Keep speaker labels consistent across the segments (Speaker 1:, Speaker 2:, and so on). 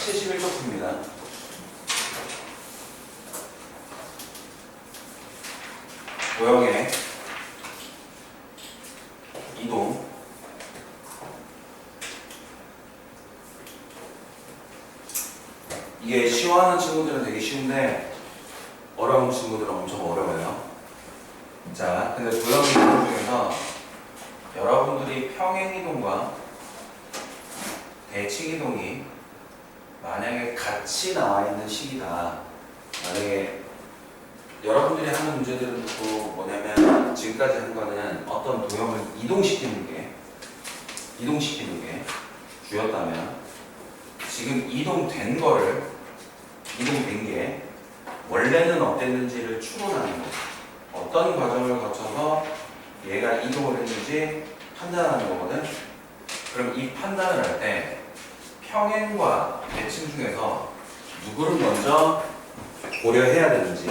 Speaker 1: 71쪽 풉니다. 도형의 이동. 이게 쉬워하는 친구들은 되게 쉬운데 어려운 친구들은 엄청 어려워요. 자, 근데 도형 이동 중에서 여러분들이 평행 이동과 대칭 이동이 만약에 같이 나와 있는 식이다. 만약에 여러분들이 하는 문제들은 또 뭐냐면 지금까지 한 거는 어떤 도형을 이동시키는 게 주였다면 지금 이동된 게 원래는 어땠는지를 추론하는 거. 어떤 과정을 거쳐서 얘가 이동을 했는지 판단하는 거거든. 그럼 이 판단을 할 때 평행과 대칭 중에서 누구를 먼저 고려해야 되는지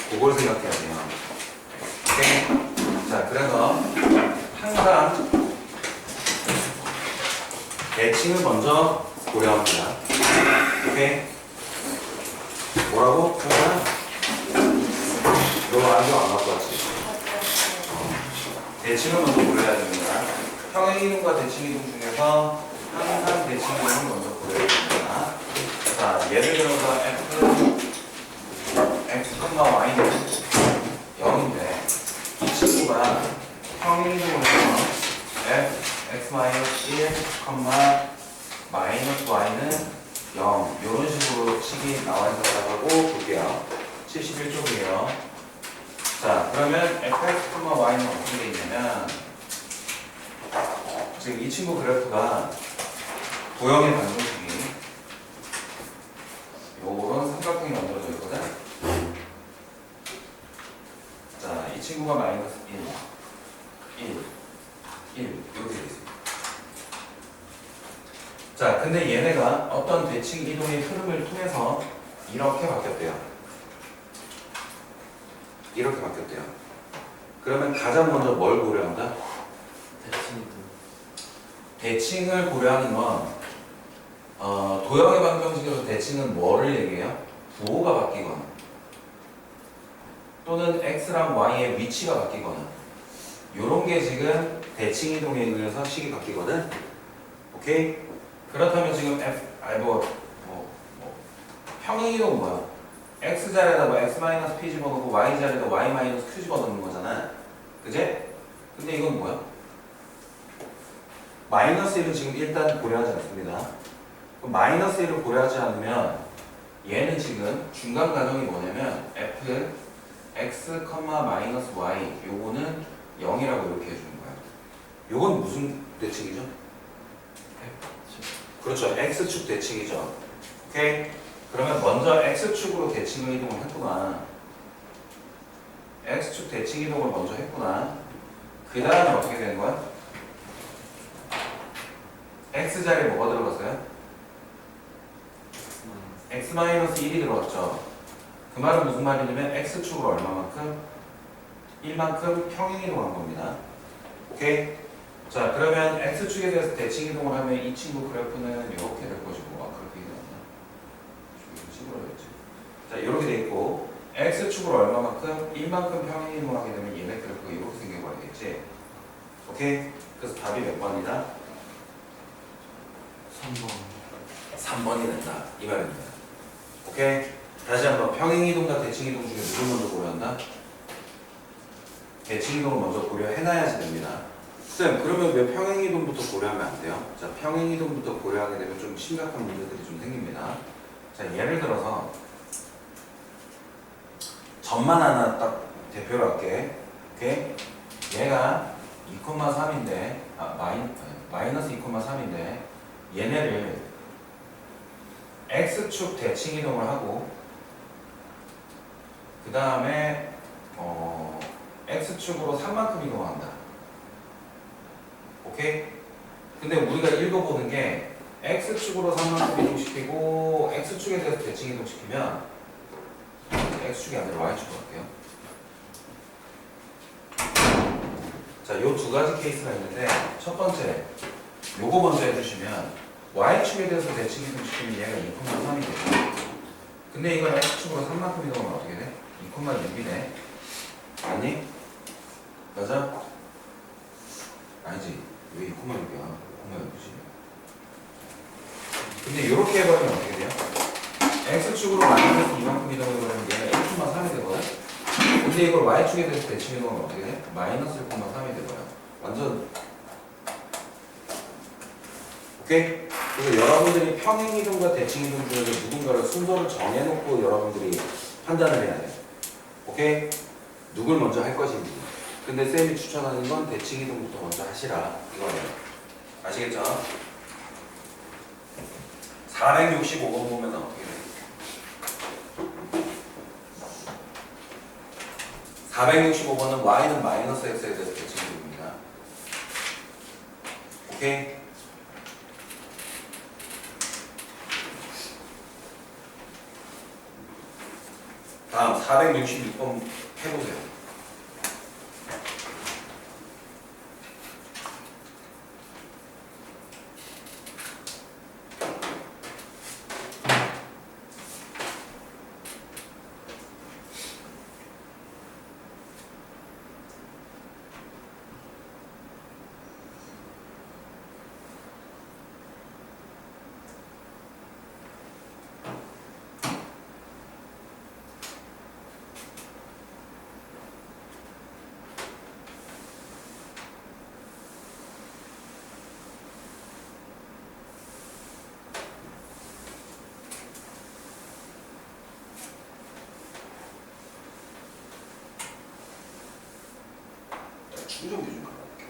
Speaker 1: 그걸 생각해야 돼요. 오케이? 자, 그래서 항상 대칭을 먼저 고려합니다. 오케이? 뭐라고? 평행? 너 안경 안 갖고 왔지? 대칭을 먼저 고려해야 됩니다. 평행 이동과 대칭 이동 중에서 항상 대칭 이동을 먼저 고려해야 됩니다. 자, 예를 들어서 x, y는 0인데 이 친구가 평행 이동을 해서 x-1, y는 0 이런 식으로 식이 나와 있었다고 볼게요. 71쪽이에요. 자, 그러면 fx, y는 어떻게 돼 있냐면 지금 이 친구 그래프가 도형의 반동식이 요런 삼각형이 만들어져 있거든. 자, 이 친구가 마이너스 1 이렇게 돼 있습니다. 자, 근데 얘네가 어떤 대칭 이동의 흐름을 통해서 이렇게 바뀌었대요. 그러면 가장 먼저 뭘 고려한다? 대칭을 고려하는 건 도형의 방정식에서 대칭은 뭐를 얘기해요? 부호가 바뀌거나 또는 x랑 y의 위치가 바뀌거나 요런 게 지금 대칭 이동에 의해서 식이 바뀌거든. 오케이? 그렇다면 지금 평행 이동은 뭐야? x 자리에다 x-p 집어넣고 y 자리에다 y-q 집어넣는 거잖아. 그제? 근데 이건 뭐야? 마이너스 1은 지금 일단 고려하지 않습니다. 그럼 마이너스 1을 고려하지 않으면 얘는 지금 중간 가정이 뭐냐면 f x, y 요거는 0이라고 이렇게 해주는 거야. 요건 무슨 대칭이죠? 그렇죠. x축 대칭이죠. 오케이? 그러면 먼저 x축으로 대칭을 이동을 했구나. x축 대칭 이동을 먼저 했구나. 그 다음에 어떻게 되는 거야? x 자리에 뭐가 들어갔어요? x-1이 들어갔죠. 그 말은 무슨 말이냐면 x축으로 얼마만큼? 1만큼 평행 이동한 겁니다. 오케이? 자, 그러면 x축에 대해서 대칭 이동을 하면 이 친구 그래프는 이렇게 될 것이고, 그렇게 되었나? 찌그러졌지. 자, 이렇게 돼 있고, x축으로 얼마만큼? 1만큼 평행 이동을 하게 되면 얘네 그래프가 이렇게 생겨버리겠지. 오케이? 그래서 답이 몇 번이다? 3번이 된다. 이 말입니다. 오케이? 다시 한번 평행 이동과 대칭 이동 중에 누굴 먼저 고려한다? 대칭 이동을 먼저 고려해놔야지 됩니다. 쌤, 그러면 왜 평행 이동부터 고려하면 안 돼요? 자, 평행 이동부터 고려하게 되면 좀 심각한 문제들이 좀 생깁니다. 자, 예를 들어서 점만 하나 딱 대표로 할게. 오케이? 얘가 2,3인데 마이너스 2,3인데 얘네를 x축 대칭 이동을 하고 그 다음에 x축으로 3만큼 이동한다. 오케이? 근데 우리가 읽어보는 게 x축으로 3만큼 이동시키고 x축에 대해서 대칭 이동시키면 x축이 아니라 y축으로 할게요. 자, 요 두 가지 케이스가 있는데 첫 번째 요거 먼저 해주시면 y축에 대해서 대칭 이동시키면 얘가 2,3이 돼. 근데 이건 x축으로 3만큼 이동하면 어떻게 돼? 2,6이네. 아니? 맞아? 아니지. 왜 2,6이야? 2,6이지. 근데 이렇게 해버리면 어떻게 돼요? x축으로 마이너스 2만큼 이동을 해버리면 얘가 1,3이 되거든? 근데 이걸 y축에 대해서 대칭 이동하면 어떻게 돼? 마이너스 1,3이 되고요. 완전 오케이? 그래서 여러분들이 평행이동과 대칭이동 중에서 누군가를 순서를 정해놓고 여러분들이 판단을 해야 돼. 오케이? 누굴 먼저 할 것인지. 근데 쌤이 추천하는 건 대칭이동부터 먼저 하시라. 이거예요. 아시겠죠? 465번 보면 어떻게 돼? 465번은 y는 마이너스 x에 대해서 대칭이동입니다. 오케이? 다음 466번 해보세요. 충전기 좀 갈아볼게.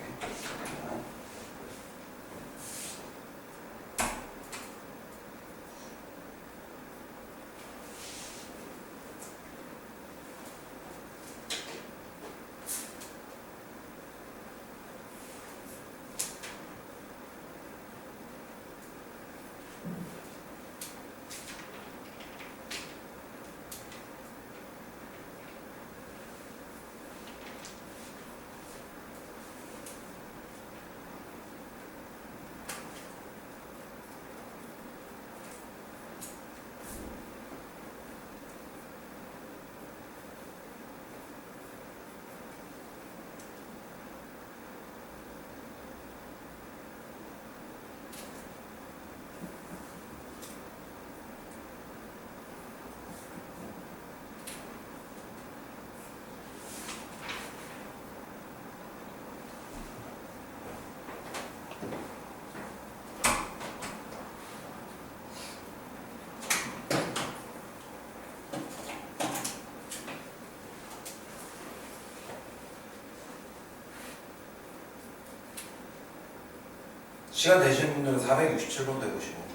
Speaker 1: 시간 되시는 분들은 467번도 해보시고.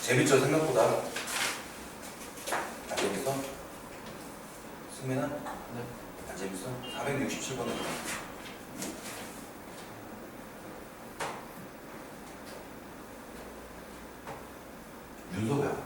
Speaker 1: 재밌죠 생각보다. 안 재밌어? 승민아? 네. 안 재밌어? 467번 해봐. 윤석이야.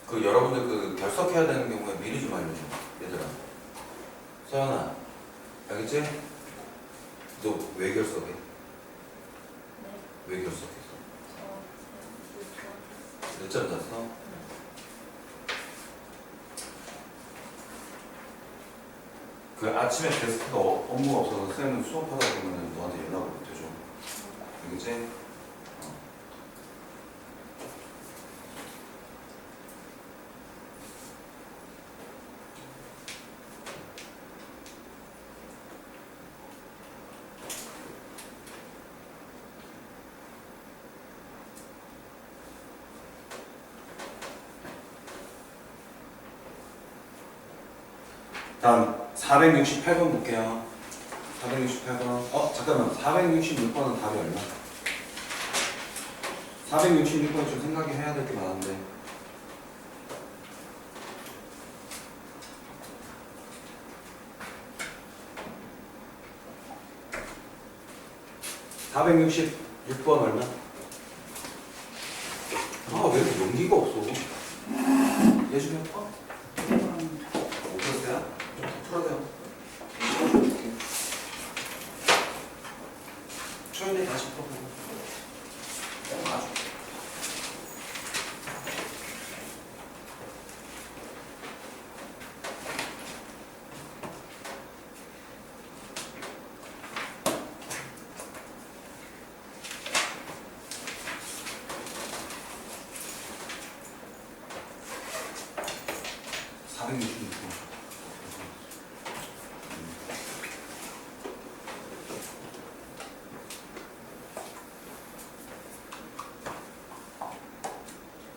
Speaker 1: 그 여러분들 그 결석해야 되는 경우에 미리 좀 알려줘. 얘들아. 서연아. 알겠지? 너 왜 결석해?
Speaker 2: 네.
Speaker 1: 왜 결석했어?
Speaker 2: 저
Speaker 1: 몇 점 땄어? 그 아침에 데스크가 업무가 없어서 쌤은 수업하다 보면 너한테 연락을 못 해줘. 알겠지? 다음 468번 볼게요. 468번. 잠깐만. 466번은 답이 얼마? 466번 좀 생각해야 될 게 많은데. 466번 얼마? 아, 왜 이렇게 용기가 없어? 예준이 오빠? 오셨어요? 좀 풀어대요. 초연이 다시 풀어보고.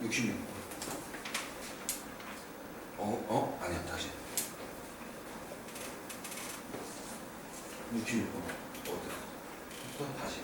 Speaker 1: 아주. 아니야, 다시. 66번. 또 다시.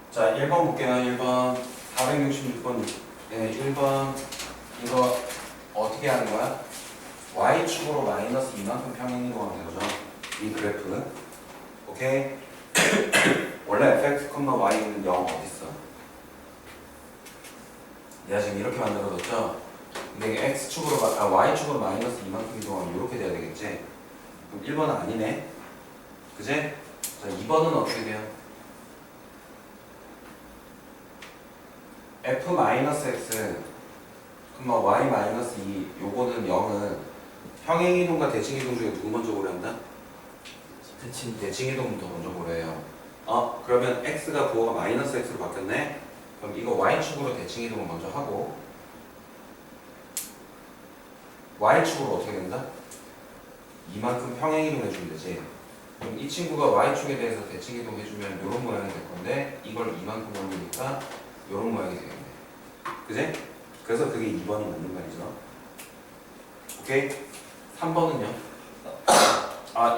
Speaker 1: 자, 1번 볼게요. 1번 466번. 네, 1번 이거 어떻게 하는 거야? Y축으로 마이너스 이만큼 평행이동하는 거죠. 이 그래프. 오케이? 원래 fx, y는 0 어딨어? 내가 지금 이렇게 만들어뒀죠? 근데 이게 x축으로, y축으로 마이너스 이만큼 이동하면 이렇게 돼야 되겠지? 그럼 1번은 아니네. 그지? 자, 2번은 어떻게 돼요? f-x, y-2 요거는 0은 평행이동과 대칭이동 중에 누구 먼저 고려한다? 대칭이동부터 먼저 고려해요. 그러면 x가 부호가 마이너스 x로 바뀌었네? 그럼 이거 y축으로 대칭이동을 먼저 하고 y축으로 어떻게 된다? 이만큼 평행이동 해주면 되지. 그럼 이 친구가 y축에 대해서 대칭이동 해주면 이런 모양이 될 건데 이걸 이만큼 올리니까 이런 모양이 되겠네. 그지? 그래서 그게 2번이 맞는 말이죠. 오케이? 3번은요?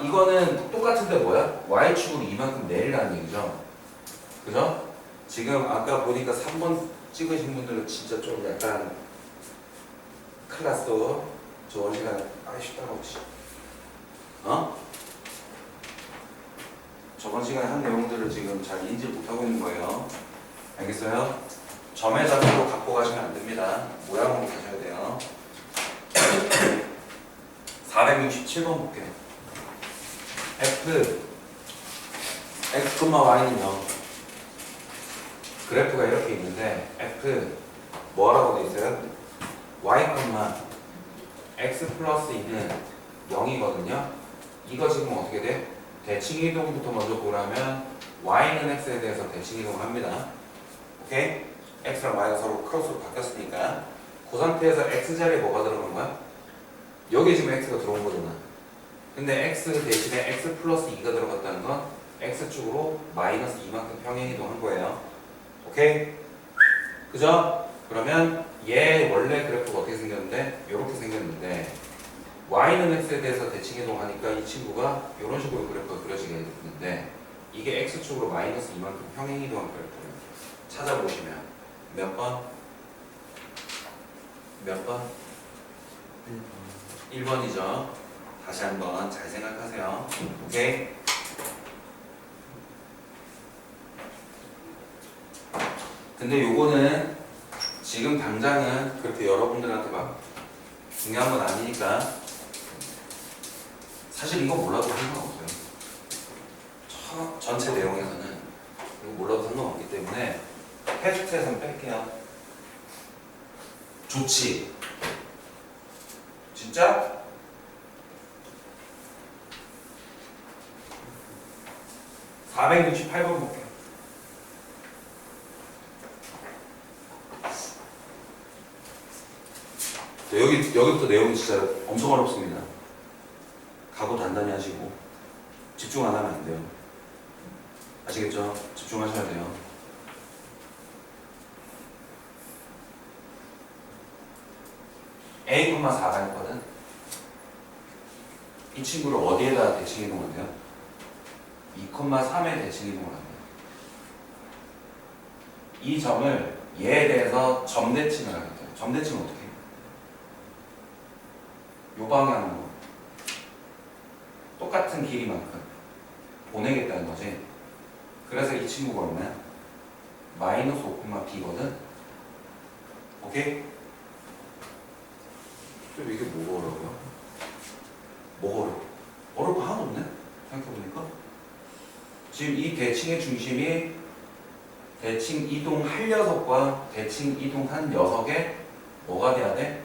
Speaker 1: 이거는 똑같은데 뭐야? y축으로 이만큼 내리라는 얘기죠. 그죠? 지금 아까 보니까 3번 찍으신 분들은 진짜 좀 약간 큰일 났어. 저번 시간에 쉽다고 씨. 저번 시간에 한 내용들을 지금 잘 인지 못하고 있는 거예요. 알겠어요? 점의 좌표로 갖고 가시면 안 됩니다. 모양으로 가셔야 돼요. 467번 볼게요. f x, y는 0. 그래프가 이렇게 있는데 f 뭐라고 돼 있어요? y, x 플러스 2는 0이거든요. 이거 지금 어떻게 돼? 대칭이동부터 먼저 보라면 y는 x에 대해서 대칭이동을 합니다. 오케이? x랑 y가 서로 크로스로 바뀌었으니까 그 상태에서 x 자리에 뭐가 들어간 거야? 여기 지금 x가 들어온 거잖아. 근데 x 대신에 x 플러스 2가 들어갔다는 건 x축으로 마이너스 2만큼 평행이동한 거예요. 오케이? 그죠? 그러면 얘 원래 그래프가 어떻게 생겼는데? 이렇게 생겼는데 y는 x에 대해서 대칭이동하니까 이 친구가 이런 식으로 그래프가 그려지게 됐는데 이게 x축으로 마이너스 2만큼 평행이동한 그래프를 찾아보시면 몇 번? 몇 번? 1번이죠. 다시 한번 잘 생각하세요. 오케이? 근데 요거는 지금 당장은 그렇게 여러분들한테 막 중요한 건 아니니까 사실 이거 몰라도 상관없어요. 전체 내용에서는 이거 몰라도 상관없기 때문에 테스트에서는 뺄게요. 좋지. 진짜? (468번) 볼게요. 여기부터 내용이 진짜 엄청 어렵습니다. 각오 단단히 하시고 집중 안 하면 안 돼요. 아시겠죠? 집중하셔야 돼요. A, 4가 있거든. 이 친구를 어디에다 대칭 이동을 해요? 2,3에 대칭 이동을 합니다. 이 점을 얘에 대해서 점대칭을 하겠죠. 점대칭은 어떻게 해요? 요 방향으로 똑같은 길이만큼 보내겠다는 거지. 그래서 이 친구가 얼마야? 마이너스 5,b거든. 오케이? 좀 이게 뭐가 어려워요? 뭐가 어려워? 어려울 거 하나도 없네? 생각해보니까 지금 이 대칭의 중심이 대칭 이동할 녀석과 대칭 이동한 녀석의 뭐가 돼야 돼?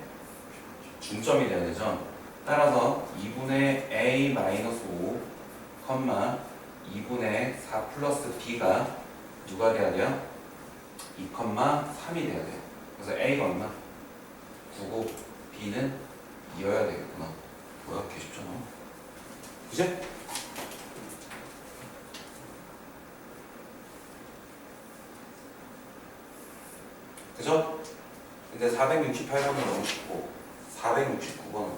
Speaker 1: 중점이 돼야 되죠. 따라서 2분의 a-5, 2분의 4 플러스 b가 누가 돼야 돼요? 2,3이 돼야 돼요. 그래서 a가 얼마? 9고 b는 2여야 되겠구나. 뭐야, 개 쉽잖아. 그치? 그죠? 근데 468번은 너무 쉽고 469번은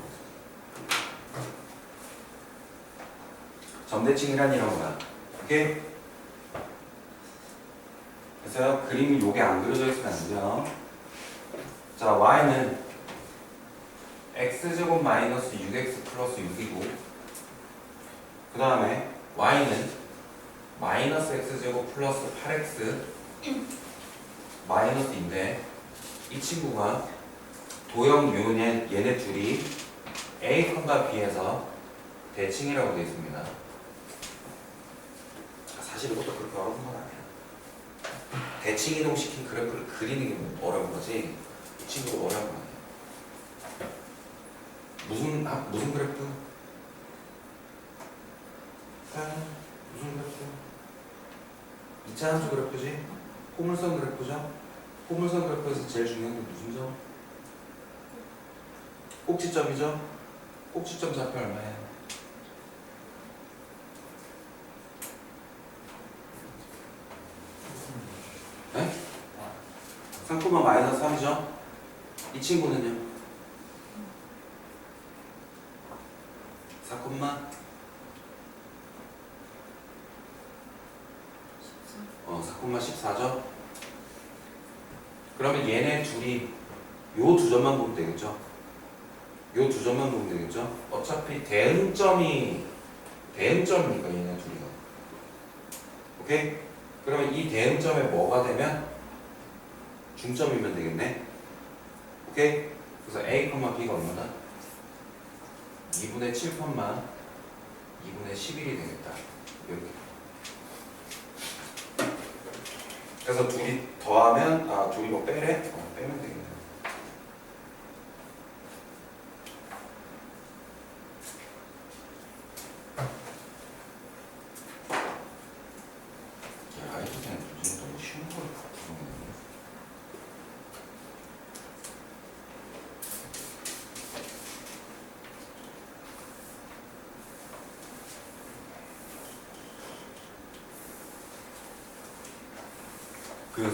Speaker 1: 점대칭이란 거야. 오케이? 그래서 그림이 요게 안 그려져 있으면 안 돼요. 자, y는 x제곱 마이너스 6x 플러스 6이고 그 다음에 y는 마이너스 x제곱 플러스 8x 마이너스인데 이 친구가 도형 얘네 둘이 a, b에서 대칭이라고 되어 있습니다. 사실 이것도 그렇게 어려운 건 아니야. 대칭 이동시킨 그래프를 그리는 게 어려운 거지 이 친구가 어려운 거 아니야. 무슨 그래프? 무슨 그래프? 이차함수 그래프지? 포물선 그래프죠? 포물선 그래프에서 제일 중요한 게 무슨 점? 꼭지점이죠? 꼭지점 좌표 얼마예요? 네? 3, 마이너스 3이죠? 이 친구는요? 4, 4,14죠? 그러면 얘네 둘이 요 두 점만 보면 되겠죠? 요 두 점만 보면 되겠죠? 어차피 대응점이니까 얘네 둘이가. 오케이? 그러면 이 대응점에 뭐가 되면 중점이면 되겠네? 오케이? 그래서 a, b가 얼마다? 2분의 7, 2분의 11이 되겠다. 이렇게. 그래서 둘이 더하면, 둘이 뭐 빼래? 빼면 되겠네. 라이트는 요즘 너무 쉬운 걸 부르네.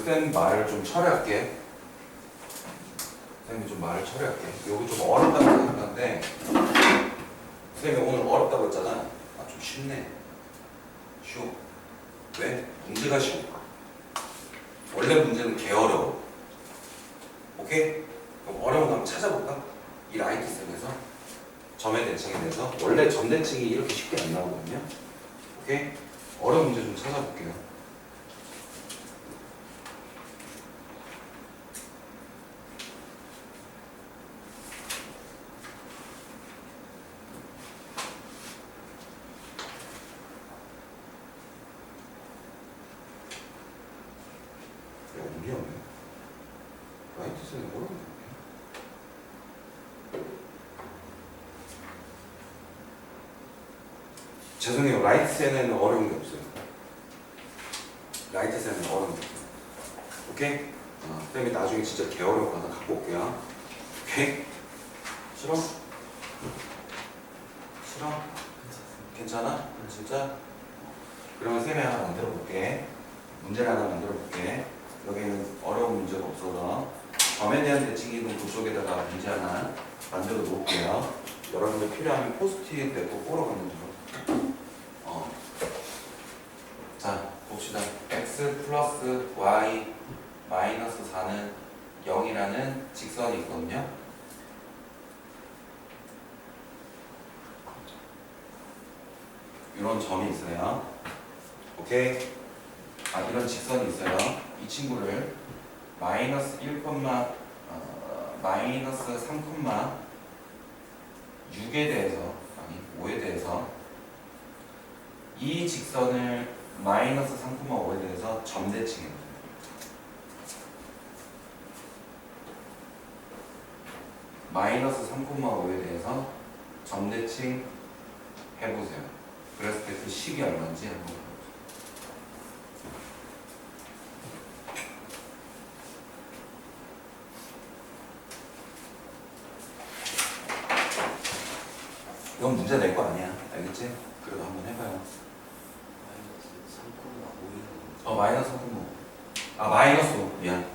Speaker 1: 쌤 말을 좀 처리할게. 쌤이 좀 말을 처리할게. 여기 좀 어렵다고 생각하는데 쌤이 오늘 어렵다고 했잖아. 좀 쉽네. 쉬워. 왜? 문제가 쉬워. 원래 문제는 개 어려워. 오케이? 그럼 어려운 거 한번 찾아볼까? 이 라이트 쌤에서 점의 대칭에 대해서 원래 점 대칭이 이렇게 쉽게 안 나오거든요. 오케이? 어려운 문제 좀 찾아볼게요. 위험해. 라이트 쌤이 뭐라고 생각해? 죄송해요. 라이트 셀에는 어려운 게 없어요. 라이트 셀은 어려운 게 없어요. 오케이? 그다음에 나중에 진짜 개어려운 거 하나 갖고 올게요. 오케이? 싫어? 싫어? 괜찮아? 진짜? 그러면 셈에 하나 만들어 볼게. 문제를 하나 만들어 볼게. 여기는 어려운 문제가 없어서 점에 대한 대칭이는 그쪽에다가 문제 하나 만들어 놓을게요. 여러분들 필요하면 포스트잇 내고 꼬러가면 돼요. 자, 봅시다. x 플러스 y 마이너스 4는 0이라는 직선이 있거든요. 이런 점이 있어요. 오케이? 이런 직선이 있어요. 이 친구를 마이너스 1, 마이너스 3, 6에 대해서, 5에 대해서 이 직선을 마이너스 3, 5에 대해서 점대칭해요. 마이너스 3, 5에 대해서 점대칭 해보세요. 그랬을 때 그 식이 얼마인지 한번 볼게요. 이건 문제 낼 거 아니야. 알겠지? 그래도 한번 해봐요. 마이너스 3,5. 마이너스 5. 미안.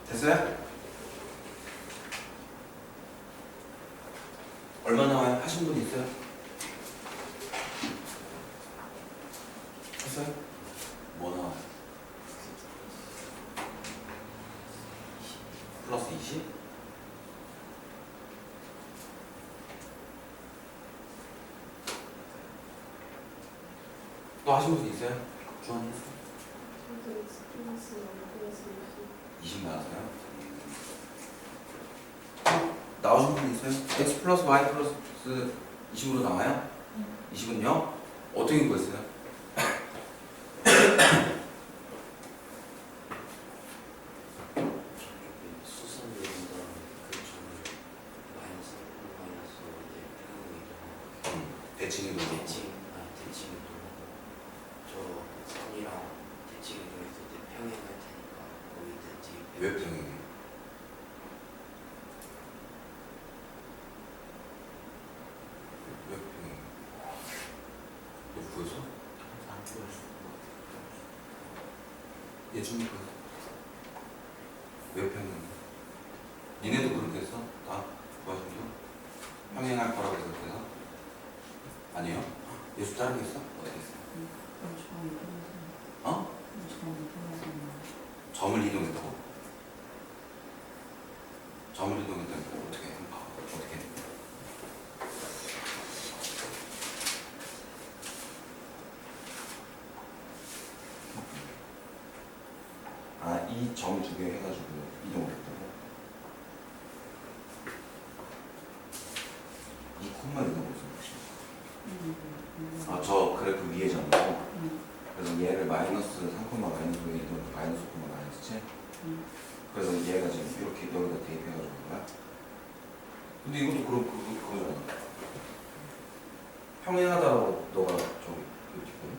Speaker 1: 됐어요? 얼마 나와요? 하신 분 있어요? 했어요? 뭐 나와요? 플러스 20? 또 하신 분 있어요? 주원이 했어? 20 나왔어요? 나오신 분 있어요? x 플러스 y 플러스 20으로 나와요? 20은요? 어떻게 구했어요? 대칭이 되고
Speaker 2: 대칭이 저 선이랑 대칭이 있을 때 평행할 테니까 거기 대칭
Speaker 1: 왜 평행해요? 왜 평행해요? 너 구해서?
Speaker 2: 안 보였어.
Speaker 1: 얘 좀 구해서 왜 평행해? 니네도 그렇게 했어? 다 구하신겨? 평행할 거라고 생각해서? 아니요? 예수 다른 게 있어? 어디 있어? 어? 점을 이동했다고? 점을 이동했다니까 어떻게 해? 한번 봐봐. 어떻게 해? 이 점 중에 두 개 해가지고 이동을 했다고. 이 콤마 이동을 무슨 뜻이야? 아, 저 그래프 위에 잡고 그래서 얘를 마이너스 3 콤마 마이너스 5에 이동을 마이너스 5 콤마 마이너스 7. 그래서 얘가 지금 이렇게 여기다 대입해가지고 온 거야. 근데 이것도 그거잖아. 평행하다라고 너가 저기 이렇게 했거든?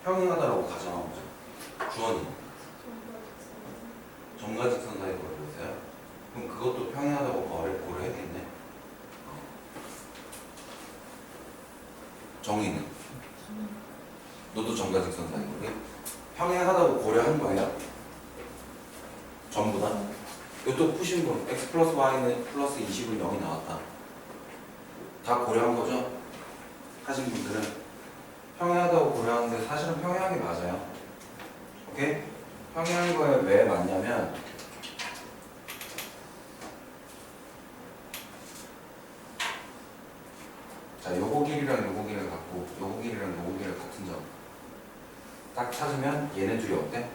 Speaker 1: 평행하다라고 가정한 거죠. 주원이 점과직선 사이 거리 보세요. 그럼 그것도 평행하다고 고려해야겠네. 정의는 너도 점과직선 사이 거리 평행하다고 고려한 거예요? 전부 다? 이것도 푸신 분 x 플러스 y는 플러스 20은 0이 나왔다. 다 고려한 거죠? 하신 분들은 평행하다고 고려하는데 사실은 평행한 게 맞아요. 오케이? 평행한 거에 왜 맞냐면 자, 요거 길이랑 요거 길이를 갖고 요거 길이랑 요거 길이를 같은 점 딱 찾으면 얘네 둘이 어때?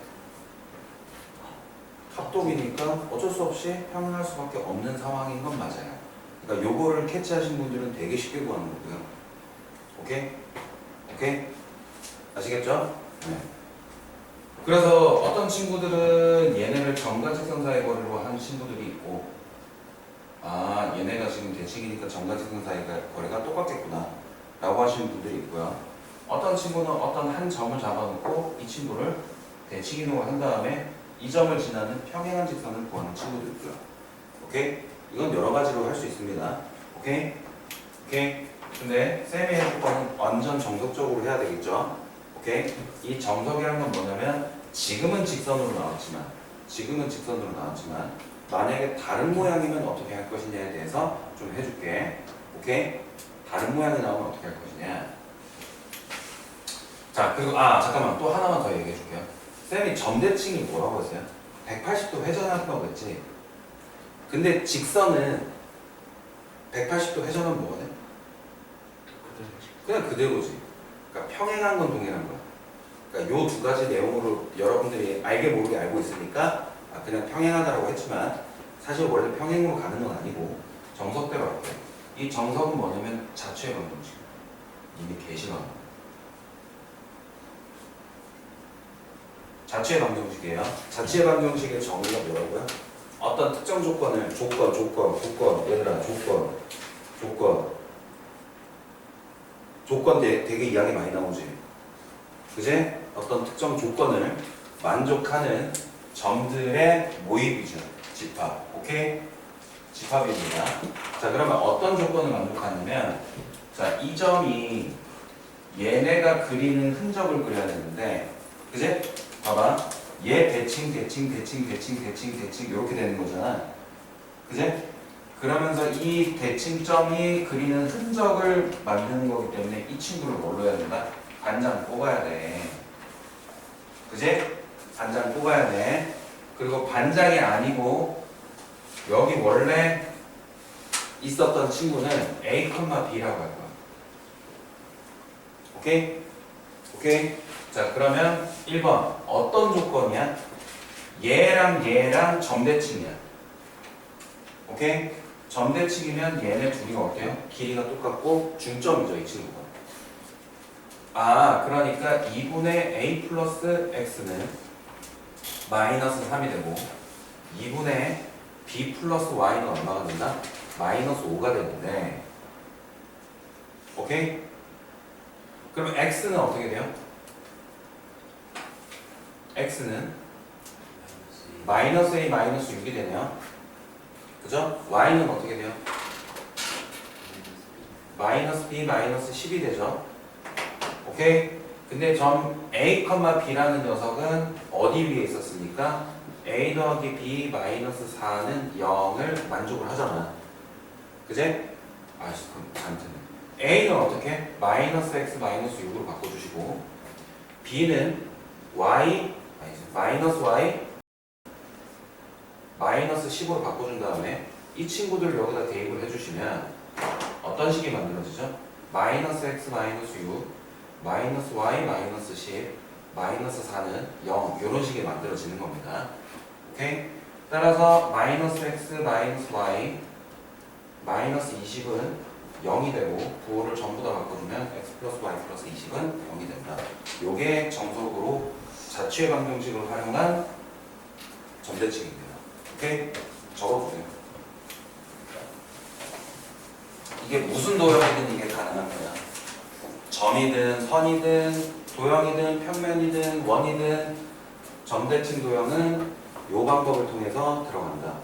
Speaker 1: 합동이니까 어쩔 수 없이 평행할 수밖에 없는 상황인 건 맞아요. 그러니까 요거를 캐치하신 분들은 되게 쉽게 구하는 거고요. 오케이? 오케이? 아시겠죠? 네. 그래서 어떤 친구들은 얘네를 점과직선 사이 거리로 하는 친구들이 있고, 아, 얘네가 지금 대칭이니까 점과직선 사이 거리가 똑같겠구나 라고 하시는 분들이 있고요. 어떤 친구는 어떤 한 점을 잡아놓고 이 친구를 대칭이동을 한 다음에 이 점을 지나는 평행한 직선을 구하는 친구도 있고요. 오케이? 이건 여러 가지로 할 수 있습니다. 오케이? 오케이? 근데 쌤이 해볼 거는 완전 정석적으로 해야 되겠죠? 오케이? 이 정석이라는 건 뭐냐면 지금은 직선으로 나왔지만 만약에 다른 모양이면 어떻게 할 것이냐에 대해서 좀 해줄게. 오케이? 다른 모양이 나오면 어떻게 할 것이냐. 자, 그리고 잠깐만 또 하나만 더 얘기해 줄게요. 쌤이 점대칭이 뭐라고 했어요? 180도 회전한다고 했지. 근데 직선은 180도 회전하면 뭐가 돼? 그냥 그대로지. 그러니까 평행한 건 동일한 거야. 그러니까 요 두 가지 내용으로 여러분들이 알게 모르게 알고 있으니까 그냥 평행하다라고 했지만 사실 원래 평행으로 가는 건 아니고 정석대로 할게요. 이 정석은 뭐냐면 자취의 방정식. 이미 계시거든. 자취의 방정식이에요. 자취의 방정식의 정의가 뭐라고요? 어떤 특정 조건을 조건, 얘들아 조건 되게 이야기 많이 나오지. 그제? 어떤 특정 조건을 만족하는 점들의 모임이죠. 집합. 오케이? 집합입니다. 자, 그러면 어떤 조건을 만족하냐면 자, 이 점이 얘네가 그리는 흔적을 그려야 되는데 그제? 봐봐. 얘 대칭 이렇게 되는 거잖아. 그제? 그러면서 이 대칭점이 그리는 흔적을 만드는 거기 때문에 이 친구를 뭘로 해야 된다? 반장 뽑아야 돼. 그제? 반장 뽑아야 돼. 그리고 반장이 아니고 여기 원래 있었던 친구는 A, B라고 할 거야. 오케이? 오케이? 자, 그러면 1번 어떤 조건이야? 얘랑 점대칭이야. 오케이? 점대칭이면 얘네 둘이가 어때요? 길이가 똑같고 중점이죠, 이 친구가. 그러니까 2분의 A 플러스 X는 마이너스 3이 되고 2분의 B 플러스 Y는 얼마가 된다? 마이너스 5가 되는데 오케이? 그러면 X는 어떻게 돼요? X는 마이너스 A 마이너스 6이 되네요. 그죠? Y는 어떻게 돼요? 마이너스 B 마이너스 10이 되죠. 오케이? 근데 점 A, B라는 녀석은 어디 위에 있었습니까? A 더하기 B 마이너스 4는 0을 만족을 하잖아. 그제? 아무튼 A는 어떻게? 마이너스 X 마이너스 6으로 바꿔주시고 B는 마이너스 Y 마이너스 10으로 바꿔준 다음에 이 친구들 여기다 대입을 해주시면 어떤 식이 만들어지죠? 마이너스 X 마이너스 6 마이너스 Y 마이너스 10 마이너스 4는 0 이런 식이 만들어지는 겁니다. 오케이? 따라서 마이너스 x 마이너스 y 마이너스 20은 0이 되고 부호를 전부 다 바꿔주면 x 플러스 y 플러스 20은 0이 된다. 요게 정석으로 자취의 방정식을 활용한 점대칭입니다. 오케이? 적어주세요. 이게 무슨 도형이든 이게 가능한 거야. 점이든 선이든 도형이든 평면이든 원이든 점대칭 도형은 요 방법을 통해서 들어간다.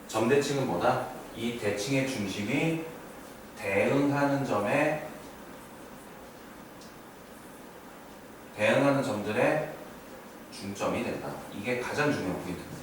Speaker 1: 점대칭은 뭐다? 이 대칭의 중심이 대응하는 점들의 중점이 된다. 이게 가장 중요한 포인트입니다.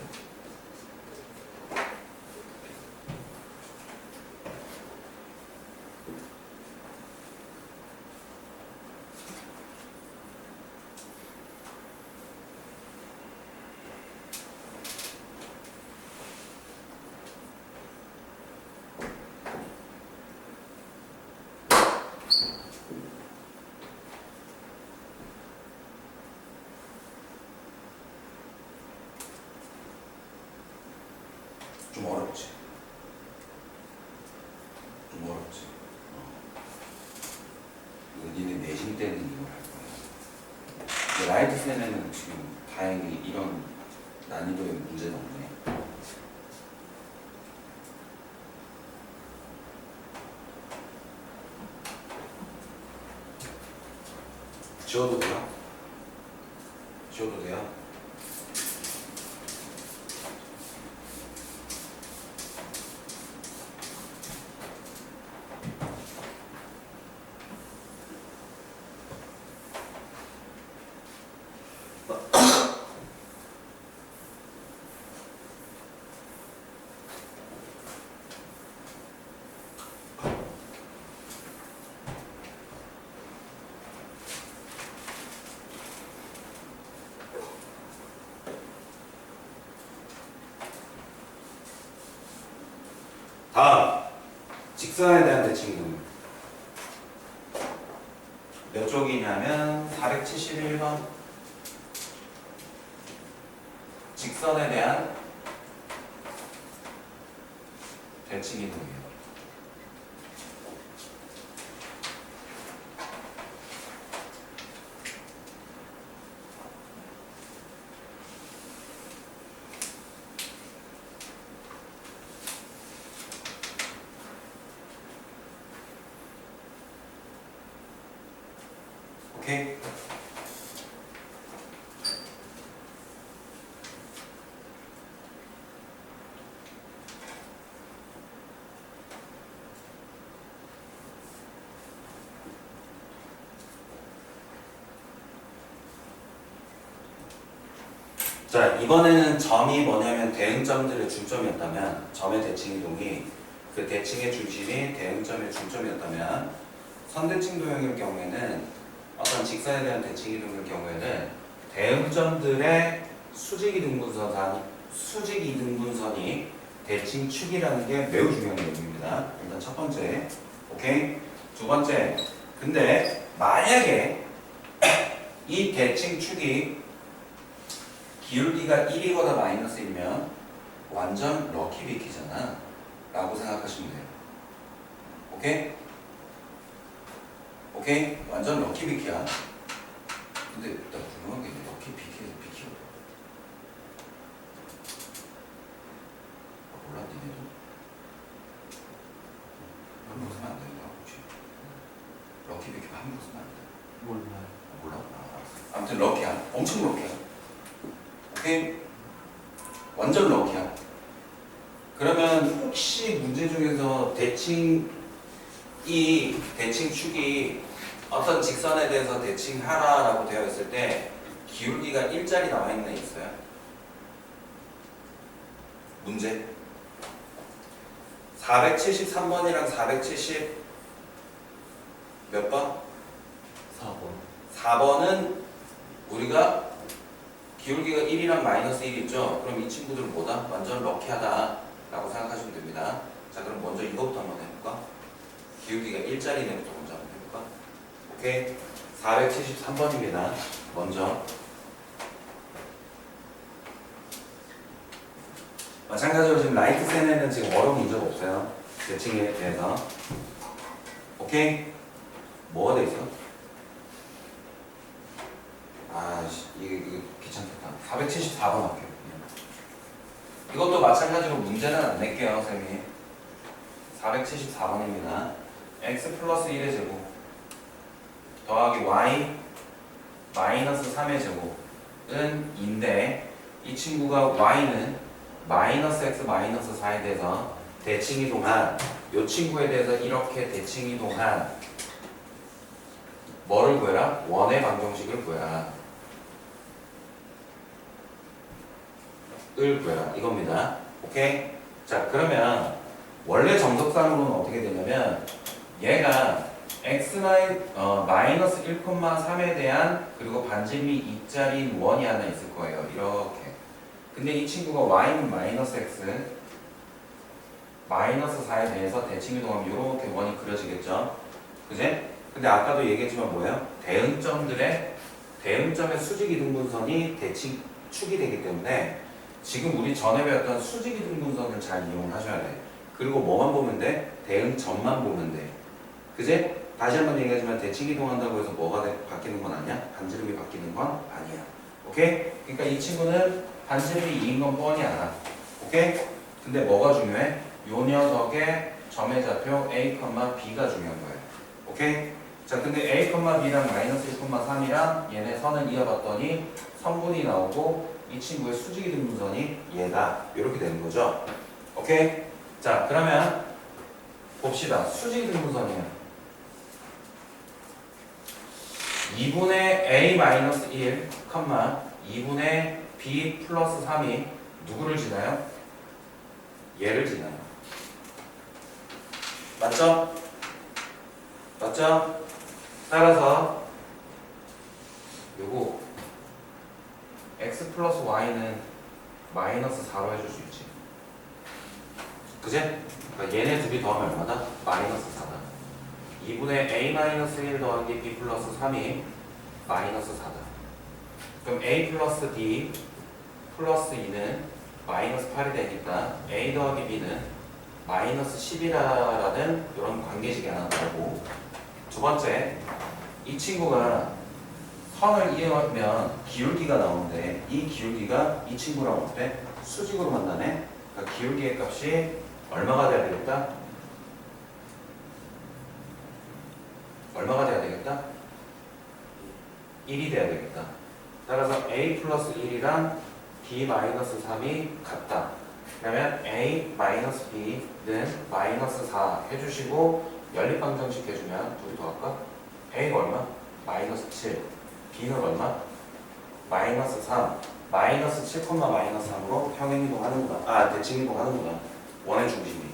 Speaker 1: 좀 어렵지? 좀 어렵지? 이거 니네 내신 때는 이걸 할 거야. 근데 라이트 쌤에는 지금 다행히 이런 난이도의 문제는 없네. 지워도 돼요? 지워도 돼요? 다음 직선에 대한 대칭이동 몇 쪽이냐면 471번 직선에 대한 대칭이동이에요. 오케이? 자, 이번에는 점이 뭐냐면 대응점들의 중점이었다면 점의 대칭이동이 그 대칭의 중심이 대응점의 중점이었다면 선대칭 도형일 경우에는 어떤 직선에 대한 대칭이동일 경우에는 대응점들의 수직이등분선이 대칭축이라는 게 매우 중요한 내용입니다. 일단 첫 번째, 오케이? 두 번째, 근데 만약에 이 대칭축이 기울기가 1이거나 마이너스 1이면 완전 럭키비키잖아 라고 생각하시면 돼요. 오케이? 오케이? 완전 럭키비키야. 근데 나 궁금한 게 럭키비키에서 비키가 몰라 니네도? 한국 쓰면 안 되는 거야 혹시? 럭키비키가 한국 쓰면 안 돼?
Speaker 2: 몰라요.
Speaker 1: 몰라? 아, 알았어. 아무튼 럭키야. 엄청 럭키야. 오케이? 완전 럭키야. 그러면 혹시 문제 중에서 이 대칭축이 어떤 직선에 대해서 대칭하라라고 되어 있을 때 기울기가 1짜리 나와 있는 애 있어요? 문제 473번이랑 470 몇 번?
Speaker 2: 4번.
Speaker 1: 4번은 우리가 기울기가 1이랑 마이너스 1 있죠? 그럼 이 친구들은 뭐다? 완전 럭키하다 라고 생각하시면 됩니다. 자, 그럼 먼저 이거부터 한번 해볼까? 기울기가 1짜리 내부터 먼저 한번 해볼까? 오케이? 473번입니다. 먼저 마찬가지로 지금 라이트 셀에는 지금 어려운 문제가 없어요. 대칭에 대해서. 오케이? 뭐가 돼 있어? 아씨, 이게 귀찮겠다. 474번 할게요. 이것도 마찬가지로 문제는 안 낼게요, 선생님이. 474번입니다. x 플러스 1의 제곱 더하기 y 마이너스 3의 제곱은 인데 이 친구가 y는 마이너스 x 마이너스 4에 대해서 대칭이동한 이 친구에 대해서 이렇게 대칭이동한 뭐를 구해라? 원의 방정식을 구해라. 을 구해라. 이겁니다. 오케이? 자, 그러면 원래 정석상으로는 어떻게 되냐면 얘가 x 마이너스 1,3에 대한 그리고 반지름이 2짜리인 원이 하나 있을 거예요. 이렇게. 근데 이 친구가 y는 마이너스 x 마이너스 4에 대해서 대칭이동하면 이렇게 원이 그려지겠죠. 그제? 근데 아까도 얘기했지만 뭐예요? 대응점의 수직이등분선이 대칭축이 되기 때문에 지금 우리 전에 배웠던 수직이등분선을 잘 이용하셔야 돼. 그리고 뭐만 보면 돼? 대응점만 보면 돼. 그제? 다시 한번 얘기하지만 대칭이동한다고 해서 뭐가 바뀌는 건 아니야? 반지름이 바뀌는 건 아니야. 오케이? 그러니까 이 친구는 반지름이 2인 건 뻔히 알아. 오케이? 근데 뭐가 중요해? 요 녀석의 점의 좌표 A, B가 중요한 거예요. 오케이? 자, 근데 A, B랑 마이너스 1,3이랑 얘네 선을 이어봤더니 성분이 나오고 이 친구의 수직이등분선이 얘다. 이렇게 되는 거죠. 오케이? 자, 그러면 봅시다. 수직이등분선이에요. 2분의 A-1, 2분의 B 플러스 3이 누구를 지나요? 얘를 지나요. 맞죠? 맞죠? 따라서 요거 x 플러스 y는 마이너스 4로 해줄 수 있지. 그제? 그러니까 얘네 둘이 더하면 얼마다? 마이너스 4다. 2분의 a-1 더하기 b 플러스 3이 마이너스 4다. 그럼 a 플러스 b 플러스 2는 마이너스 8이 되니까 a 더하기 b는 마이너스 10이라는 이런 관계식이 하나 나오고, 두 번째, 이 친구가 선을 이용하면 기울기가 나오는데 이 기울기가 이 친구랑 어때? 수직으로 만나네. 그러니까 기울기의 값이 얼마가 돼야 되겠다? 얼마가 돼야 되겠다? 1이 돼야 되겠다. 따라서 a 플러스 1이랑 b 마이너스 3이 같다. 그러면 a 마이너스 b는 마이너스 4 해주시고 연립방정식 해주면 둘이 더할까? a가 얼마? 마이너스 7. b는 얼마? 마이너스 3. 마이너스 7, 마이너스 3으로 평행이동하는구나. 대칭이동하는구나. 원의 중심이.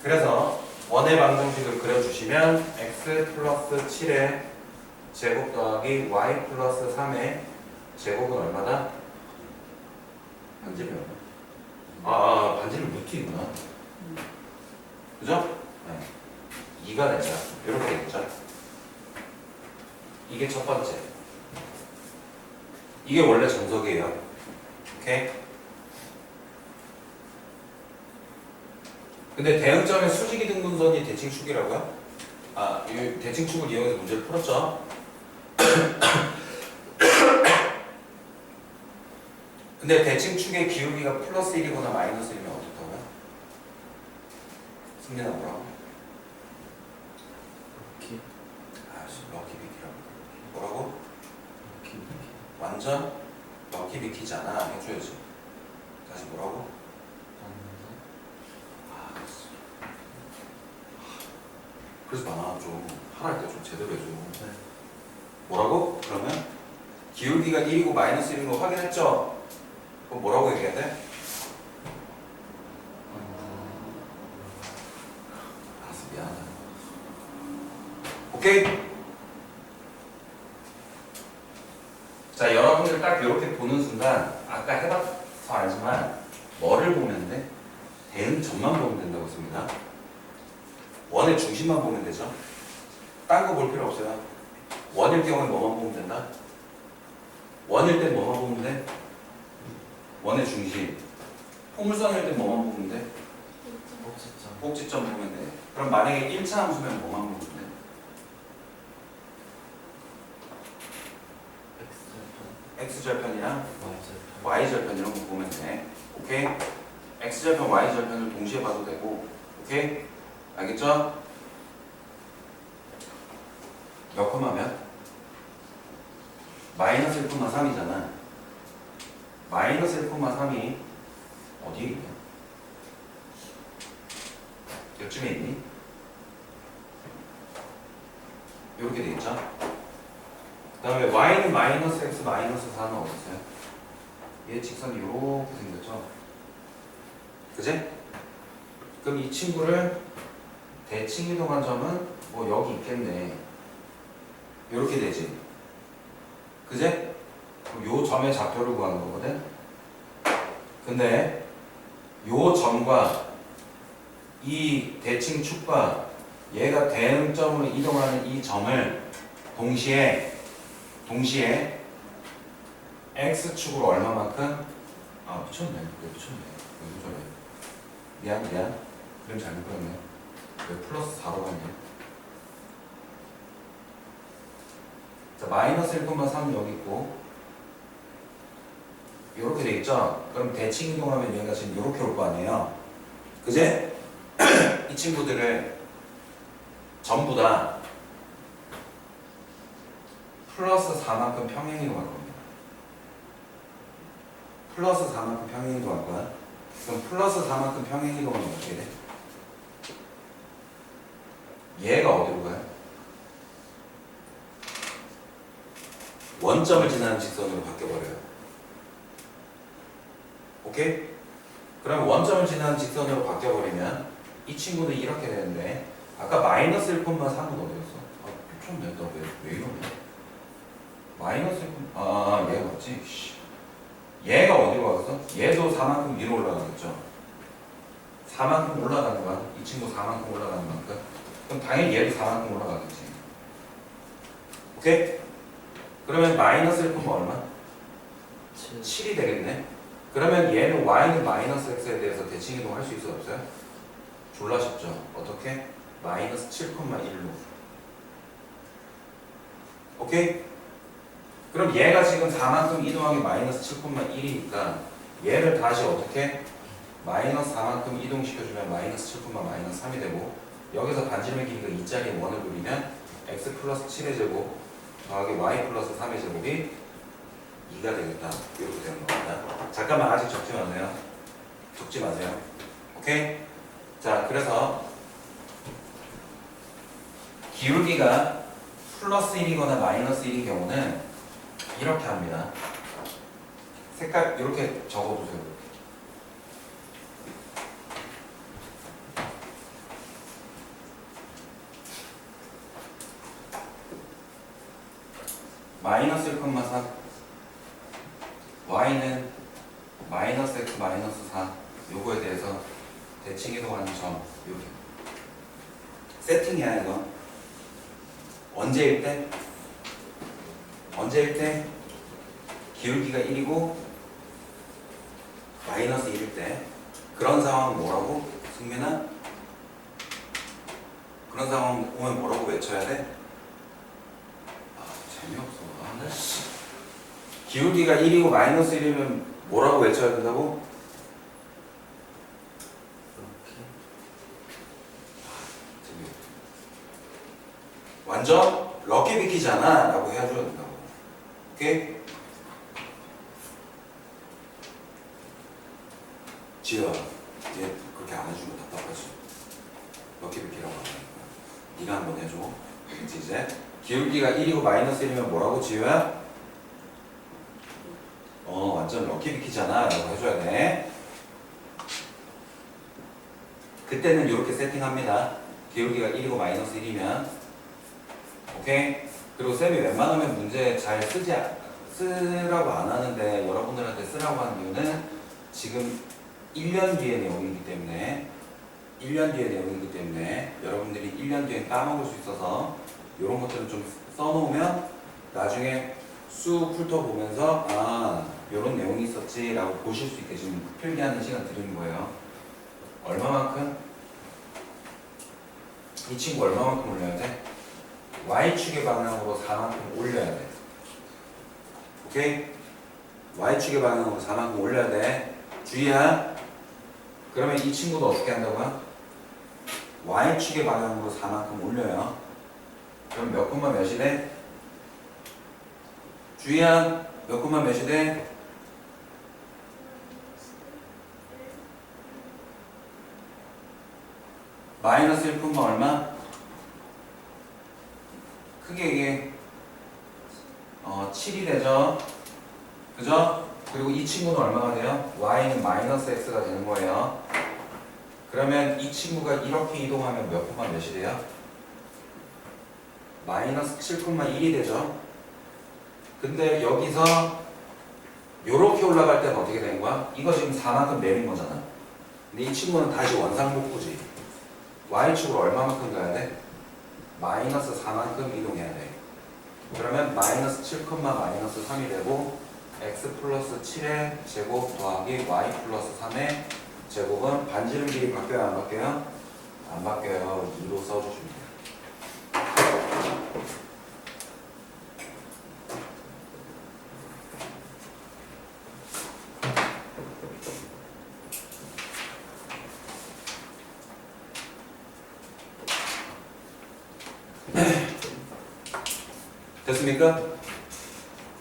Speaker 1: 그래서 원의 방정식을 그려주시면 x 플러스 7의 제곱 더하기 y 플러스 3의 제곱은 얼마다? 반지름 얼마? 반지름 루트이구나. 그죠? 네. 2가 된다. 이렇게 되겠죠? 이게 첫 번째. 이게 원래 정석이에요. 오케이? 근데 대응점의 수직이등분선이 대칭축이라고요? 이 대칭축을 이용해서 문제를 풀었죠? 근데 대칭축의 기울기가 플러스 1이거나 마이너스 1이면 어떻다고요? 승리나 뭐라고? 럭키 비키라고. 뭐라고? 완전 럭키 비키잖아. 해줘야지. 다시 뭐라고? 그래서 나 좀 하라 할 때 좀 제대로 해줘. 네. 뭐라고? 그러면 기울기가 1이고 마이너스 1인 거 확인했죠? 그럼 뭐라고 얘기해야 돼? 알았어, 미안하다. 오케이? 자, 여러분들 딱 이렇게 보는 순간 아까 해봐서 알지만 뭐를 보면 돼? 대응점만 보면 된다고 했습니다. 원의 중심만 보면 되죠. 딴 거 볼 필요 없어요. 원일 경우에 뭐만 보면 된다? 원일 때 뭐만 보면 돼? 원의 중심. 포물선일 때 뭐만 보면 돼?
Speaker 2: 꼭지점.
Speaker 1: 꼭지점 보면 돼. 그럼 만약에 1차 함수면 뭐만 보면 돼? x절편이랑 y절편 이런 거 보면 돼. 오케이? x절편, y절편을 동시에 봐도 되고. 오케이? 알겠죠? 몇 콤마면? 마이너스 1,3이잖아. 마이너스 1,3이 어디에 있냐? 요쯤에 있니? 이렇게 돼 있죠? 그 다음에 y는 마이너스 x 마이너스 4는 어디 있어요? 얘 직선이 이렇게 생겼죠? 그지? 그럼 이 친구를 대칭 이동한 점은 뭐 여기 있겠네. 이렇게 되지. 그지? 그럼 요 점의 좌표를 구하는 거거든? 근데 요 점과 이 대칭 축과 얘가 대응점으로 이동하는 이 점을 동시에 x축으로 얼마만큼? 아 미쳤네. 왜 미쳤네. 왜 저래. 미안. 그럼 잘못 그렸네. 왜 플러스 4로 갔냐. 자, 마이너스 1,3 여기 있고 이렇게 돼 있죠? 그럼 대칭 이동하면 얘가 지금 이렇게 올 거 아니에요? 그제? 이 친구들을 전부 다 플러스 4만큼 평행 이동할 겁니다. 플러스 4만큼 평행 이동할 거야. 그럼 플러스 4만큼 평행 이동하면 어떻게 돼? 얘가 어디로 가요? 원점을 지나는 직선으로 바뀌어버려요. 오케이? 그럼 원점을 지나는 직선으로 바뀌어버리면 이 친구는 이렇게 되는데 아까 마이너스 1,3은 어디였어? 아 미쳤네. 나 왜 이러냐. 마이너스 1, 얘가 맞지? 얘가 어디로 가겠어? 얘도 4만큼 위로 올라가겠죠? 4만큼 올라가는 거야. 이 친구 4만큼 올라가는 만큼. 그럼 당연히 얘도 4만큼 올라가겠지. 오케이? 그러면 마이너스 1, 얼마? 7이 되겠네. 그러면 얘는 y는 마이너스 x에 대해서 대칭 이동할 수 있어요? 없어요? 졸라 쉽죠? 어떻게? 마이너스 7,1로. 오케이? 그럼 얘가 지금 4만큼 이동하기 마이너스 7,1이니까 얘를 다시 어떻게? 마이너스 4만큼 이동시켜주면 마이너스 7, 마이너스 3이 되고 여기서 반지름의 길이가 2짜리 원을 그리면 x 플러스 7의 제곱 더하기 y 플러스 3의 제곱이 2가 되겠다. 이렇게 되는 겁니다. 잠깐만 아직 적지 마세요. 적지 마세요. 오케이? 자, 그래서 기울기가 플러스 1이거나 마이너스 1인 경우는 이렇게 합니다. 색깔 이렇게 적어두세요. 마이너스 1,3 y는 마이너스 x 마이너스 4 요거에 대해서 대칭 이동하는 점 요게 세팅이야 이거. 언제일 때? 언제일 때? 기울기가 1이고 마이너스 1일 때. 그런 상황은 뭐라고? 승민아? 그런 상황 오면 뭐라고 외쳐야 돼? 아 재미없어. 아, 씨. 기울기가 1이고 마이너스 1이면 뭐라고 외쳐야 된다고? 완전 럭키 비키잖아 라고 해줘야 된다고. 오케이? 지효야 얘 그렇게 안 해주면 답답하지. 럭키 비키라고 하니까 네가 한번 해줘. 알겠지 이제? 기울기가 1이고 마이너스 1이면 뭐라고 지효야? 완전 럭키 비키잖아 라고 해줘야 돼. 그때는 이렇게 세팅합니다. 기울기가 1이고 마이너스 1이면 오케이? 그리고 쌤이 웬만하면 문제 잘 쓰라고 안 하는데 여러분들한테 쓰라고 하는 이유는 지금 1년 뒤의 내용이기 때문에 여러분들이 1년 뒤에 까먹을 수 있어서 이런 것들을 좀 써놓으면 나중에 쑥 훑어보면서 아 이런 내용이 있었지라고 보실 수 있게 지금 필기하는 시간 드리는 거예요. 얼마만큼? 이 친구 얼마만큼 올려야 돼? Y축의 방향으로 4만큼 올려야 돼. 오케이? Y축의 방향으로 4만큼 올려야 돼. 주의야. 그러면 이 친구도 어떻게 한다고요? Y축의 방향으로 4만큼 올려요. 그럼 몇 콤마 몇이 돼? 주의야. 몇 콤마 몇이 돼? 마이너스 1 콤마 얼마? 크게 얘기해. 7이 되죠? 그죠? 그리고 이 친구는 얼마가 돼요? y는 마이너스 x가 되는 거예요. 그러면 이 친구가 이렇게 이동하면 몇 콤마 몇이 돼요? 마이너스 7,1이 되죠? 근데 여기서 요렇게 올라갈 때는 어떻게 되는 거야? 이거 지금 4만큼 내린 거잖아. 근데 이 친구는 다시 원상복구지. y축으로 얼마만큼 가야 돼? 마이너스 4만큼 이동해야 돼. 그러면 마이너스 7, 마이너스 3이 되고 x 플러스 7의 제곱 더하기 y 플러스 3의 제곱은 반지름 길이 바뀌어요? 안 바뀌어요? 안 바뀌어요. 2로 써주시면 돼요. 됐습니까?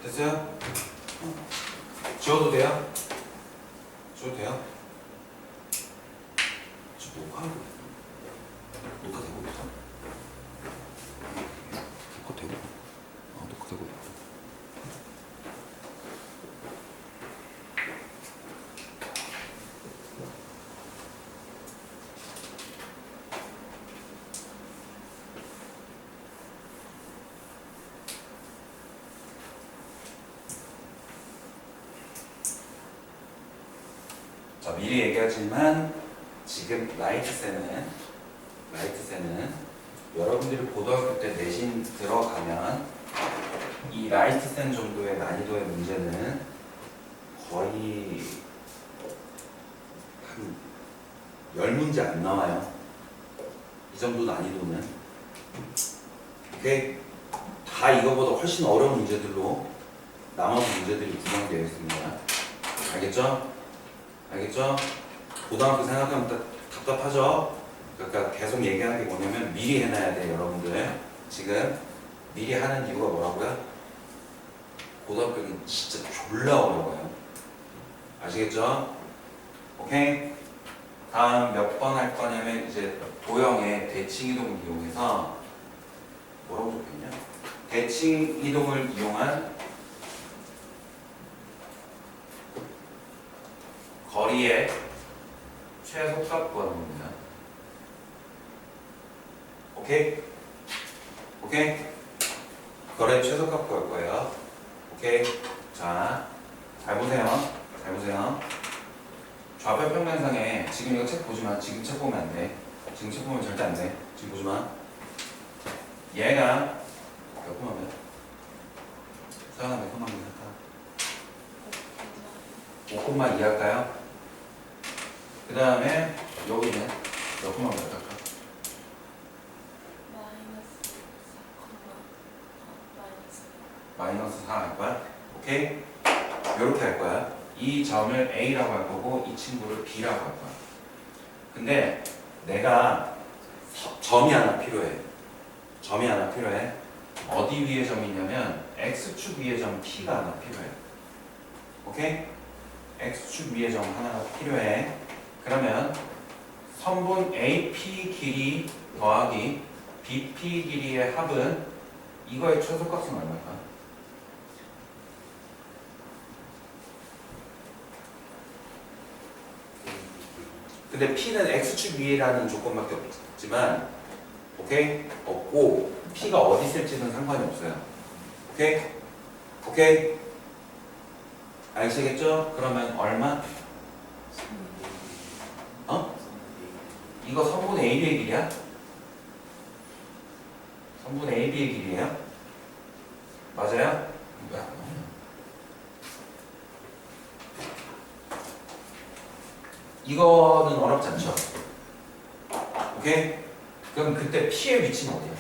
Speaker 1: 됐어요? 지워도 돼요? 지워도 돼요? 지금 녹화되고 있어? 녹화되고 있어? 녹화되고 녹화되고 있어. 자, 미리 얘기하지만 지금 라이트세는 여러분들이 고등학교 때 내신 들어가면 이 라이트센 정도의 난이도의 문제는 거의 한 10문제 안 나와요. 이 정도 난이도는. 오케이? 다 이거보다 훨씬 어려운 문제들로 나머지 문제들이 구성되어 있습니다. 알겠죠? 알겠죠? 고등학교 생각하면 답답하죠? 그러니까 계속 얘기하는 게 뭐냐면 미리 해놔야 돼요, 여러분들. 지금 미리 하는 이유가 뭐라고요? 고등학교는 진짜 졸라 어려워요. 아시겠죠? 오케이? 다음 몇 번 할 거냐면 이제 도형의 대칭 이동을 이용해서 뭐라고 적혔냐? 대칭 이동을 이용한 거리의 최소값 구하는 겁니다. 오케이? 오케이? 거리의 최소값 구할 거예요. 오케이? 자, 잘 보세요. 잘 보세요. 좌표 평면상에 지금 이거 책 보지 마. 지금 책 보면 안 돼. 지금 책 보면 절대 안 돼. 지금 보지 마. 얘가 몇 콤마면? 서연아 몇 콤마면 할까? 5콤마 2 할까요? 그 다음에 여기는 몇 콤마 몇 할까? 마이너스 4 할 거야? 오케이? 이렇게 할 거야. 이 점을 A라고 할 거고 이 친구를 B라고 할 거야. 근데 내가 점이 하나 필요해. 점이 하나 필요해. 어디 위에 점이 있냐면 X축 위에 점 P가 하나 필요해. 오케이? X축 위에 점 하나가 필요해. 그러면 선분 AP 길이 더하기 BP 길이의 합은 이거의 최소값은 얼마일까? 근데 P는 X축 위라는 조건밖에 없지만 오케이? 없고 P가 어디 있을지는 상관이 없어요. 오케이? 오케이? 아시겠죠? 그러면 얼마? 이거 선분 AB의 길이야? 선분 AB의 길이에요? 맞아요? 왜 안 나오냐? 이거는 어렵지 않죠? 오케이? 그럼 그때 P의 위치는 어디야?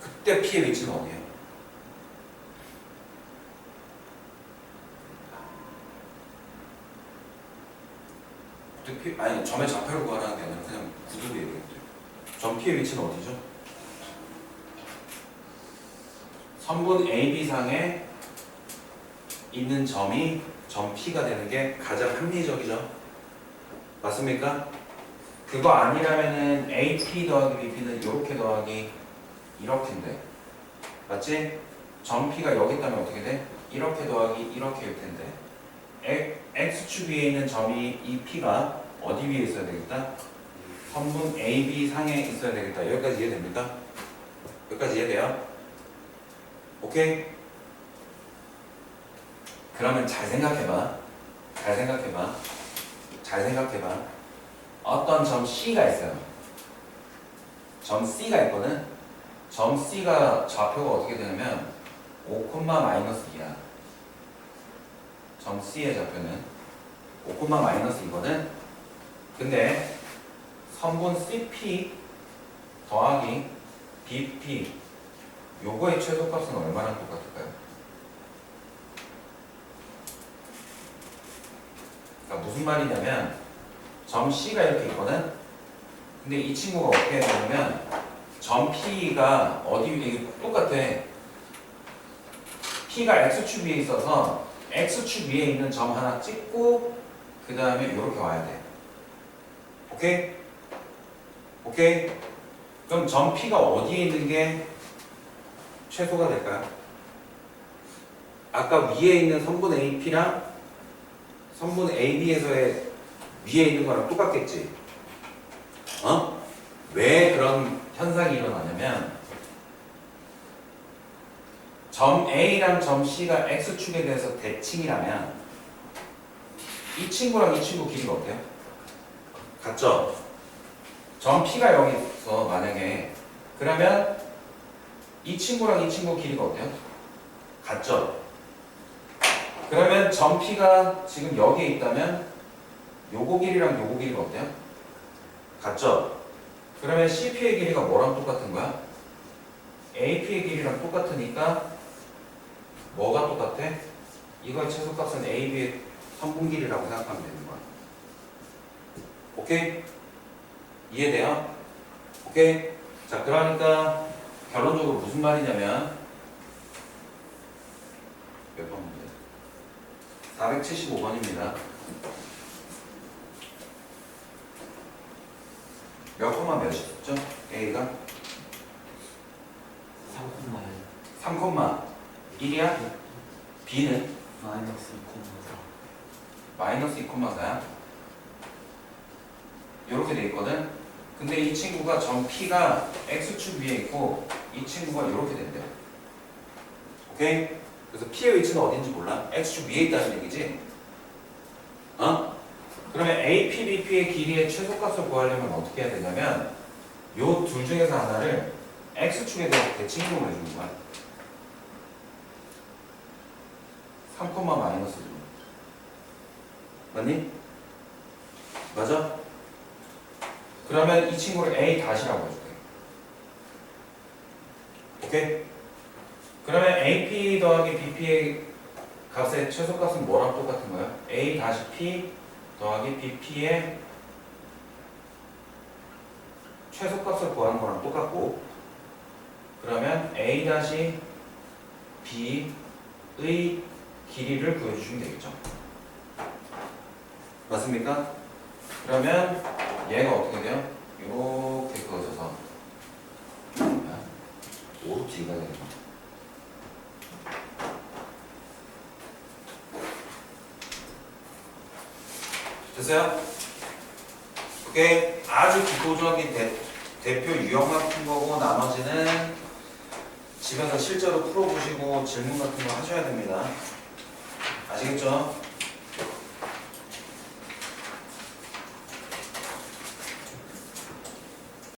Speaker 1: 그때 P의 위치는 어디야? 그때 P, 아니 점의 좌표를 구하라는 게 아니라 그냥 구두로 얘기해도 돼요. 점 P의 위치는 어디죠? 선분 AB상에 있는 점이 점 P가 되는 게 가장 합리적이죠. 맞습니까? 그거 아니라면은 AP 더하기 BP는 이렇게 더하기 이렇게인데 맞지? 점 P가 여기 있다면 어떻게 돼? 이렇게 더하기 이렇게일 텐데 X축 위에 있는 점이 이 P가 어디 위에 있어야 되겠다? 선분 AB 상에 있어야 되겠다. 여기까지 이해됩니까? 여기까지 이해돼요? 오케이? 그러면 잘 생각해봐. 잘 생각해봐. 잘 생각해봐. 어떤 점 C가 있어요. 점 C가 있거든. 점 C가 좌표가 어떻게 되냐면 5,-2야. 점 C의 좌표는 5,-2거든. 근데 선분 CP 더하기 BP 요거의 최소값은 얼마나 똑같을까요? 그러니까 무슨 말이냐면 점 C가 이렇게 있거든. 근데 이 친구가 어떻게 해야 되냐면 점 P가 어디 위에 똑같아. P가 X축 위에 있어서 X축 위에 있는 점 하나 찍고 그 다음에 이렇게 와야 돼. 오케이? 오케이? 그럼 점 P가 어디에 있는 게 최소가 될까요? 아까 위에 있는 선분 AP랑 선분 AB에서의 위에 있는 거랑 똑같겠지? 어? 왜 그런 현상이 일어나냐면 점 A랑 점 C가 X축에 대해서 대칭이라면 이 친구랑 이 친구 길이가 어때요? 같죠? 점 P가 여기 있어 만약에 그러면 이 친구랑 이 친구 길이가 어때요? 같죠? 그러면 점 P가 지금 여기에 있다면 요거 길이랑 요거 길이가 어때요? 같죠? 그러면 CP의 길이가 뭐랑 똑같은 거야? AP의 길이랑 똑같으니까 뭐가 똑같아? 이거의 최소값은 AB의 선분 길이라고 생각하면 되는 거야. 오케이? 이해돼요? 오케이? 자, 그러니까 결론적으로 무슨 말이냐면 몇 번 문제? 475번입니다. 몇 콤마 몇이었죠? A가? 3,1이야? B는? 마이너스 2,4야? 이렇게 돼 있거든? 근데 이 친구가 점 P가 X축 위에 있고 이 친구가 이렇게 된대요. 오케이? 그래서 P의 위치는 어딘지 몰라? X축 위에 있다는 얘기지? 어? 그러면 AP, BP의 길이의 최소값을 구하려면 어떻게 해야 되냐면 요 둘 중에서 하나를 X축에 대해서 대칭이동을 해주는 거야. 3, 마이너스 1. 맞니? 맞아? 그러면 이 친구를 A 다시라고 해줄게. 오케이? 그러면 AP 더하기 BP의 값의 최소값은 뭐랑 똑같은 거야? A 다시 P 더하기 BP의 최소값을 구하는 거랑 똑같고 그러면 A 다시 B의 길이를 구해주시면 되겠죠. 맞습니까? 그러면 얘가 어떻게 돼요? 이렇게 그어져서 5루트 2가 되는 거죠. 됐어요? 오케이. 아주 기초적인 대표 유형만 푼 거고 나머지는 집에서 실제로 풀어보시고 질문 같은 거 하셔야 됩니다. 아시겠죠?